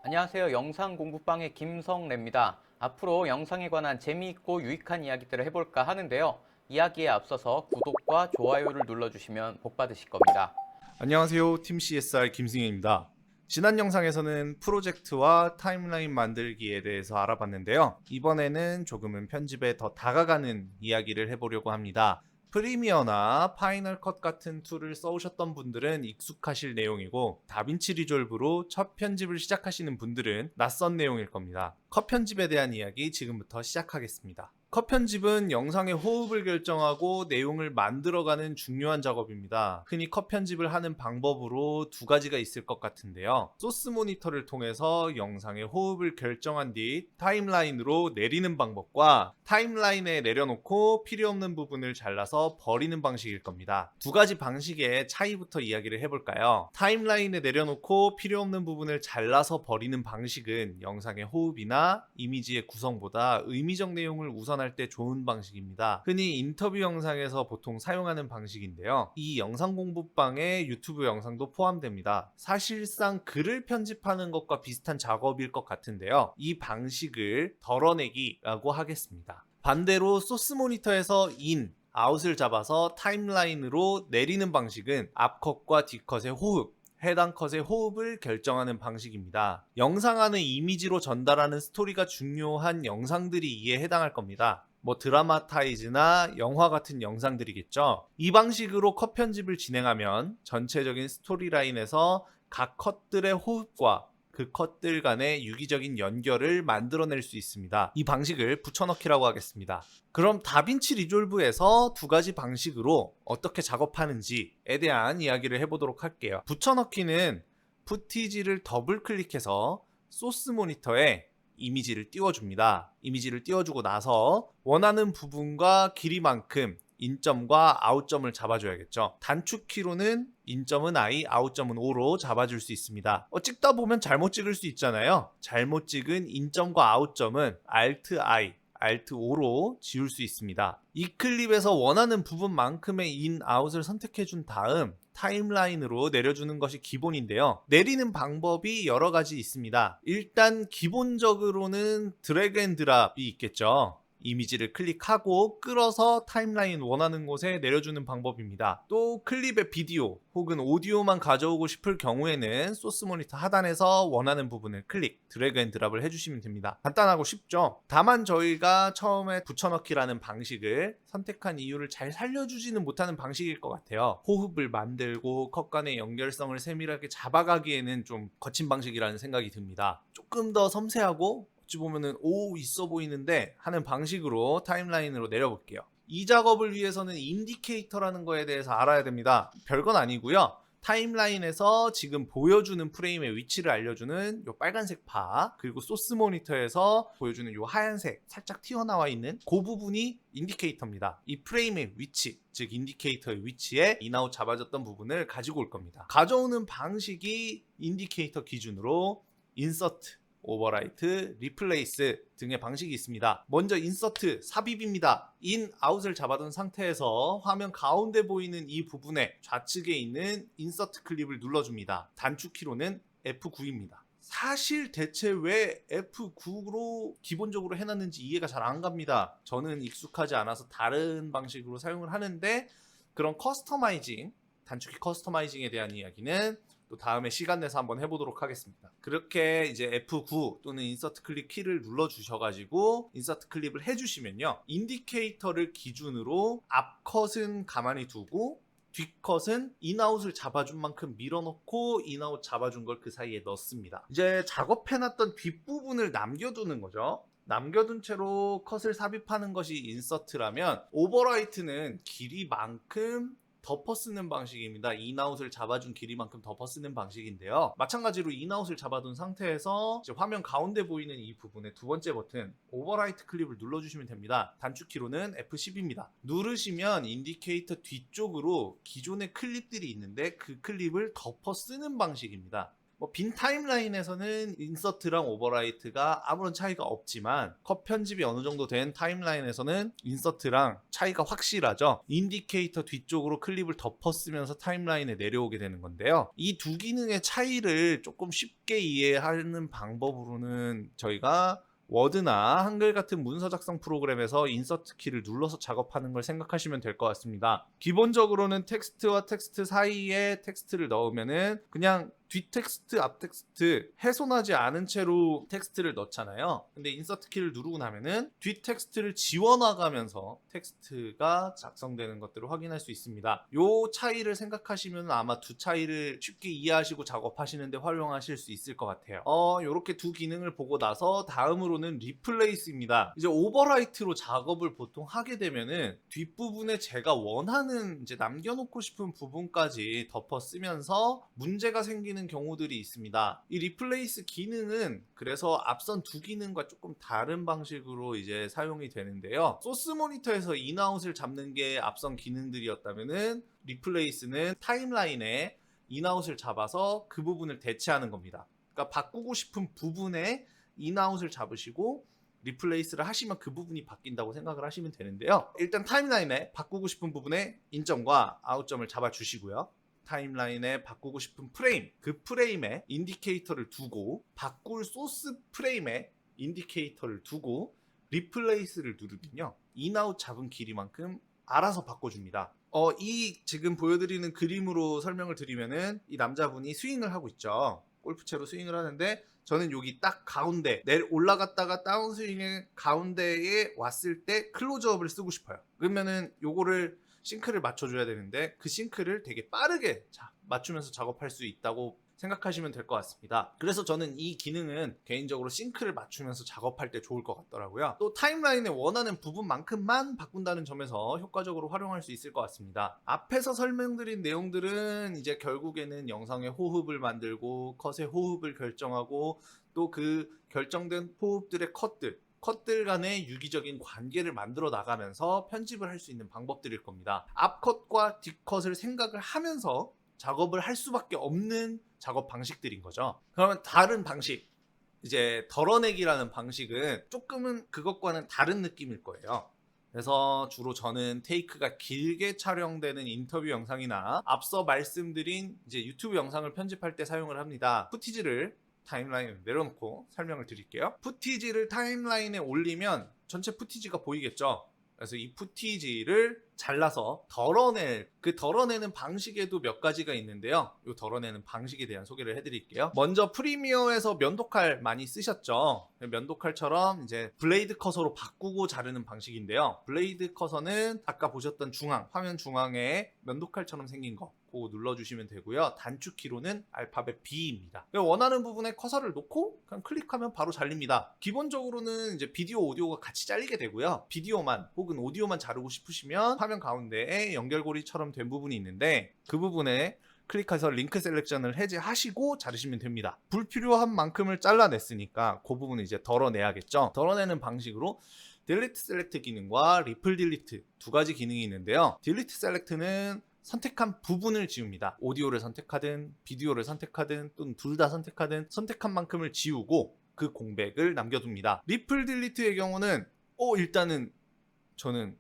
안녕하세요. 영상 공부방의 김성래입니다. 앞으로 영상에 관한 재미있고 유익한 이야기들을 해볼까 하는데요. 이야기에 앞서서 구독과 좋아요를 눌러주시면 복 받으실 겁니다. 안녕하세요. 팀 CSR 김승현입니다. 지난 영상에서는 프로젝트와 타임라인 만들기에 대해서 알아봤는데요. 이번에는 조금은 편집에 더 다가가는 이야기를 해보려고 합니다. 프리미어나 파이널 컷 같은 툴을 써오셨던 분들은 익숙하실 내용이고, 다빈치 리졸브로 첫 편집을 시작하시는 분들은 낯선 내용일 겁니다. 컷 편집에 대한 이야기 지금부터 시작하겠습니다. 컷 편집은 영상의 호흡을 결정하고 내용을 만들어가는 중요한 작업입니다. 흔히 컷 편집을 하는 방법으로 두 가지가 있을 것 같은데요. 소스 모니터를 통해서 영상의 호흡을 결정한 뒤 타임라인으로 내리는 방법과 타임라인에 내려놓고 필요 없는 부분을 잘라서 버리는 방식일 겁니다. 두 가지 방식의 차이부터 이야기를 해볼까요? 타임라인에 내려놓고 필요 없는 부분을 잘라서 버리는 방식은 영상의 호흡이나 이미지의 구성보다 의미적 내용을 우선할 때 좋은 방식입니다. 흔히 인터뷰 영상에서 보통 사용하는 방식인데요. 이 영상 공부방에 유튜브 영상도 포함됩니다. 사실상 글을 편집하는 것과 비슷한 작업일 것 같은데요. 이 방식을 덜어내기라고 하겠습니다. 반대로 소스 모니터에서 아웃을 잡아서 타임라인으로 내리는 방식은 앞컷과 뒤컷의 호흡, 해당 컷의 호흡을 결정하는 방식입니다. 영상 안의 이미지로 전달하는 스토리가 중요한 영상들이 이에 해당할 겁니다. 드라마타이즈나 영화 같은 영상들이겠죠. 이 방식으로 컷 편집을 진행하면 전체적인 스토리라인에서 각 컷들의 호흡과 그 컷들 간의 유기적인 연결을 만들어낼 수 있습니다. 이 방식을 붙여넣기라고 하겠습니다. 그럼 다빈치 리졸브에서 두 가지 방식으로 어떻게 작업하는지에 대한 이야기를 해보도록 할게요. 붙여넣기는 푸티지를 더블 클릭해서 소스 모니터에 이미지를 띄워줍니다. 이미지를 띄워주고 나서 원하는 부분과 길이만큼 인점과 아웃점을 잡아줘야겠죠. 단축키로는 인점은 I, 아웃점은 O로 잡아줄 수 있습니다. 찍다 보면 잘못 찍을 수 있잖아요. 잘못 찍은 인점과 아웃점은 Alt I, Alt O로 지울 수 있습니다. 이 클립에서 원하는 부분만큼의 인, 아웃을 선택해준 다음 타임라인으로 내려주는 것이 기본인데요. 내리는 방법이 여러 가지 있습니다. 일단 기본적으로는 드래그 앤 드랍이 있겠죠. 이미지를 클릭하고 끌어서 타임라인 원하는 곳에 내려주는 방법입니다. 또 클립의 비디오 혹은 오디오만 가져오고 싶을 경우에는 소스 모니터 하단에서 원하는 부분을 클릭, 드래그 앤 드랍을 해주시면 됩니다. 간단하고 쉽죠? 다만 저희가 처음에 붙여넣기라는 방식을 선택한 이유를 잘 살려주지는 못하는 방식일 것 같아요. 호흡을 만들고 컷 간의 연결성을 세밀하게 잡아가기에는 좀 거친 방식이라는 생각이 듭니다. 조금 더 섬세하고 어찌 보면은 있어 보이는데 하는 방식으로 타임라인으로 내려볼게요. 이 작업을 위해서는 인디케이터라는 거에 대해서 알아야 됩니다. 별건 아니고요. 타임라인에서 지금 보여주는 프레임의 위치를 알려주는 요 빨간색 바, 그리고 소스 모니터에서 보여주는 요 하얀색 살짝 튀어나와 있는 그 부분이 인디케이터입니다. 이 프레임의 위치, 즉 인디케이터의 위치에 인아웃 잡아줬던 부분을 가지고 올 겁니다. 가져오는 방식이 인디케이터 기준으로 인서트, 오버라이트, 리플레이스 등의 방식이 있습니다. 먼저 인서트, 삽입입니다. 인, 아웃을 잡아둔 상태에서 화면 가운데 보이는 이 부분에 좌측에 있는 인서트 클립을 눌러줍니다. 단축키로는 F9입니다. 사실 대체 왜 F9로 기본적으로 해놨는지 이해가 잘 안 갑니다. 저는 익숙하지 않아서 다른 방식으로 사용을 하는데, 그런 커스터마이징, 단축키 커스터마이징에 대한 이야기는 또 다음에 시간 내서 한번 해보도록 하겠습니다. 그렇게 이제 F9 또는 인서트 클립 키를 눌러주셔가지고 인서트 클립을 해주시면요, 인디케이터를 기준으로 앞컷은 가만히 두고 뒷컷은 인아웃을 잡아준 만큼 밀어넣고 인아웃 잡아준 걸 그 사이에 넣습니다. 이제 작업해놨던 뒷부분을 남겨두는 거죠. 남겨둔 채로 컷을 삽입하는 것이 인서트라면, 오버라이트는 길이만큼 덮어 쓰는 방식입니다. 인아웃을 잡아준 길이만큼 덮어 쓰는 방식인데요. 마찬가지로 인아웃을 잡아둔 상태에서 이제 화면 가운데 보이는 이 부분의 두 번째 버튼 오버라이트 클립을 눌러주시면 됩니다. 단축키로는 F10입니다. 누르시면 인디케이터 뒤쪽으로 기존의 클립들이 있는데 그 클립을 덮어 쓰는 방식입니다. 빈 타임라인에서는 인서트랑 오버라이트가 아무런 차이가 없지만 컷 편집이 어느 정도 된 타임라인에서는 인서트랑 차이가 확실하죠. 인디케이터 뒤쪽으로 클립을 덮어쓰면서 타임라인에 내려오게 되는 건데요. 이 두 기능의 차이를 조금 쉽게 이해하는 방법으로는 저희가 워드나 한글 같은 문서 작성 프로그램에서 인서트 키를 눌러서 작업하는 걸 생각하시면 될 것 같습니다. 기본적으로는 텍스트와 텍스트 사이에 텍스트를 넣으면은 그냥 뒷 텍스트, 앞 텍스트 훼손하지 않은 채로 텍스트를 넣잖아요. 근데 인서트 키를 누르고 나면은 뒷 텍스트를 지워나가면서 텍스트가 작성되는 것들을 확인할 수 있습니다. 요 차이를 생각하시면 아마 두 차이를 쉽게 이해하시고 작업하시는데 활용하실 수 있을 것 같아요. 요렇게 두 기능을 보고 나서 다음으로는 리플레이스입니다. 이제 오버라이트로 작업을 보통 하게 되면은 뒷부분에 제가 원하는 이제 남겨놓고 싶은 부분까지 덮어 쓰면서 문제가 생기는 경우들이 있습니다. 이 리플레이스 기능은 그래서 앞선 두 기능과 조금 다른 방식으로 이제 사용이 되는데요. 소스 모니터에서 인아웃을 잡는 게 앞선 기능들이었다면은 리플레이스는 타임라인에 인아웃을 잡아서 그 부분을 대체하는 겁니다. 그러니까 바꾸고 싶은 부분에 인아웃을 잡으시고 리플레이스를 하시면 그 부분이 바뀐다고 생각을 하시면 되는데요. 일단 타임라인에 바꾸고 싶은 부분에 인점과 아웃점을 잡아주시고요. 타임라인에 바꾸고 싶은 프레임, 그 프레임에 인디케이터를 두고 바꿀 소스 프레임에 인디케이터를 두고 리플레이스를 누르면요. 인아웃 잡은 길이만큼 알아서 바꿔줍니다. 이 지금 보여드리는 그림으로 설명을 드리면은 이 남자분이 스윙을 하고 있죠. 골프채로 스윙을 하는데 저는 여기 딱 가운데 올라갔다가 다운스윙의 가운데에 왔을 때 클로즈업을 쓰고 싶어요. 그러면은 요거를 싱크를 맞춰줘야 되는데 그 싱크를 되게 빠르게 맞추면서 작업할 수 있다고 생각하시면 될 것 같습니다. 그래서 저는 이 기능은 개인적으로 싱크를 맞추면서 작업할 때 좋을 것 같더라고요. 또 타임라인에 원하는 부분만큼만 바꾼다는 점에서 효과적으로 활용할 수 있을 것 같습니다. 앞에서 설명드린 내용들은 이제 결국에는 영상의 호흡을 만들고 컷의 호흡을 결정하고 또 그 결정된 호흡들의 컷들 간의 유기적인 관계를 만들어 나가면서 편집을 할 수 있는 방법들일 겁니다. 앞컷과 뒷컷을 생각을 하면서 작업을 할 수밖에 없는 작업 방식들인 거죠. 그러면 다른 방식, 이제 덜어내기라는 방식은 조금은 그것과는 다른 느낌일 거예요. 그래서 주로 저는 테이크가 길게 촬영되는 인터뷰 영상이나 앞서 말씀드린 이제 유튜브 영상을 편집할 때 사용을 합니다. 푸티지를 타임라인에 내려놓고 설명을 드릴게요. 푸티지를 타임라인에 올리면 전체 푸티지가 보이겠죠. 그래서 이 푸티지를 잘라서 덜어내는 방식에도 몇 가지가 있는데요. 이 덜어내는 방식에 대한 소개를 해드릴게요. 먼저 프리미어에서 면도칼 많이 쓰셨죠. 면도칼처럼 이제 블레이드 커서로 바꾸고 자르는 방식인데요. 블레이드 커서는 아까 보셨던 화면 중앙에 면도칼처럼 생긴 거 그거 눌러주시면 되고요. 단축키로는 알파벳 B입니다. 원하는 부분에 커서를 놓고 그냥 클릭하면 바로 잘립니다. 기본적으로는 이제 비디오, 오디오가 같이 잘리게 되고요. 비디오만 혹은 오디오만 자르고 싶으시면 화면 가운데에 연결고리처럼 된 부분이 있는데 그 부분에 클릭해서 링크 셀렉션을 해제하시고 자르시면 됩니다. 불필요한 만큼을 잘라냈으니까 그 부분을 이제 덜어내야겠죠. 덜어내는 방식으로 딜리트 셀렉트 기능과 리플 딜리트 두 가지 기능이 있는데요. 딜리트 셀렉트는 선택한 부분을 지웁니다. 오디오를 선택하든 비디오를 선택하든 또는 둘 다 선택하든 선택한 만큼을 지우고 그 공백을 남겨둡니다. 리플 딜리트의 경우는 일단은 저는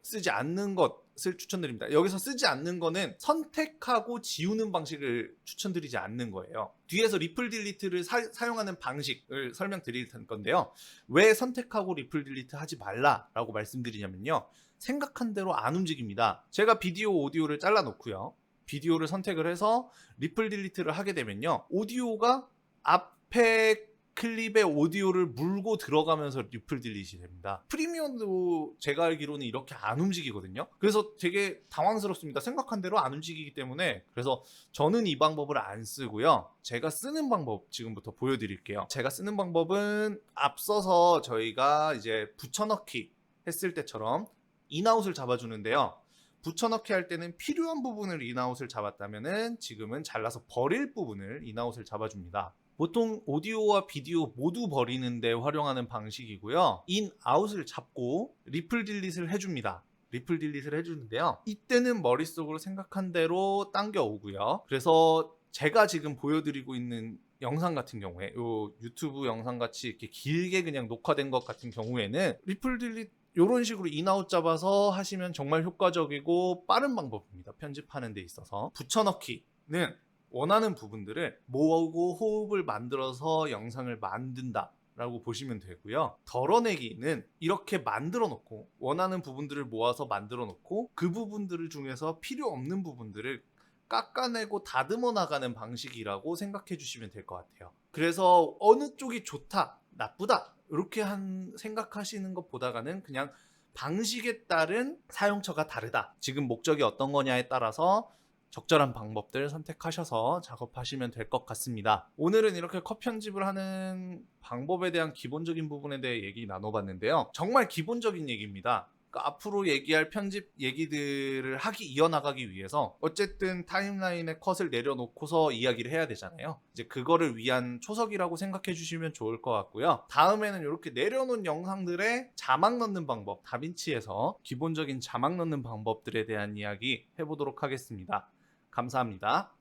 쓰지 않는 것을 추천드립니다. 여기서 쓰지 않는 거는 선택하고 지우는 방식을 추천드리지 않는 거예요. 뒤에서 리플 딜리트를 사용하는 방식을 설명드릴 건데요. 왜 선택하고 리플 딜리트 하지 말라라고 말씀드리냐면요. 생각한 대로 안 움직입니다. 제가 비디오, 오디오를 잘라 놓고요. 비디오를 선택을 해서 리플 딜리트를 하게 되면요. 오디오가 앞에 클립에 오디오를 물고 들어가면서 리플 딜리트이 됩니다. 프리미엄도 제가 알기로는 이렇게 안 움직이거든요. 그래서 되게 당황스럽습니다. 생각한 대로 안 움직이기 때문에. 그래서 저는 이 방법을 안 쓰고요. 제가 쓰는 방법 지금부터 보여드릴게요. 제가 쓰는 방법은 앞서서 저희가 이제 붙여넣기 했을 때처럼 인아웃을 잡아주는데요. 붙여넣기 할 때는 필요한 부분을 인아웃을 잡았다면은 지금은 잘라서 버릴 부분을 인아웃을 잡아줍니다. 보통 오디오와 비디오 모두 버리는데 활용하는 방식이고요. 인아웃을 잡고 리플 딜릿을 해줍니다. 리플 딜릿을 해주는데요. 이때는 머릿속으로 생각한 대로 당겨 오고요. 그래서 제가 지금 보여드리고 있는 영상 같은 경우에 요 유튜브 영상 같이 이렇게 길게 그냥 녹화된 것 같은 경우에는 리플 딜릿 이런 식으로 인아웃 잡아서 하시면 정말 효과적이고 빠른 방법입니다. 편집하는 데 있어서. 붙여넣기는 원하는 부분들을 모으고 호흡을 만들어서 영상을 만든다 라고 보시면 되고요. 덜어내기는 이렇게 만들어 놓고 원하는 부분들을 모아서 만들어 놓고 그 부분들을 중에서 필요 없는 부분들을 깎아내고 다듬어 나가는 방식이라고 생각해 주시면 될 것 같아요. 그래서 어느 쪽이 좋다, 나쁘다 이렇게 생각하시는 것보다는 그냥 방식에 따른 사용처가 다르다. 지금 목적이 어떤 거냐에 따라서 적절한 방법들 선택하셔서 작업하시면 될 것 같습니다. 오늘은 이렇게 컷 편집을 하는 방법에 대한 기본적인 부분에 대해 얘기 나눠봤는데요. 정말 기본적인 얘기입니다. 그러니까 앞으로 얘기할 편집 얘기들을 이어나가기 위해서 어쨌든 타임라인에 컷을 내려놓고서 이야기를 해야 되잖아요. 이제 그거를 위한 초석이라고 생각해 주시면 좋을 것 같고요. 다음에는 이렇게 내려놓은 영상들에 자막 넣는 방법, 다빈치에서 기본적인 자막 넣는 방법들에 대한 이야기 해보도록 하겠습니다. 감사합니다.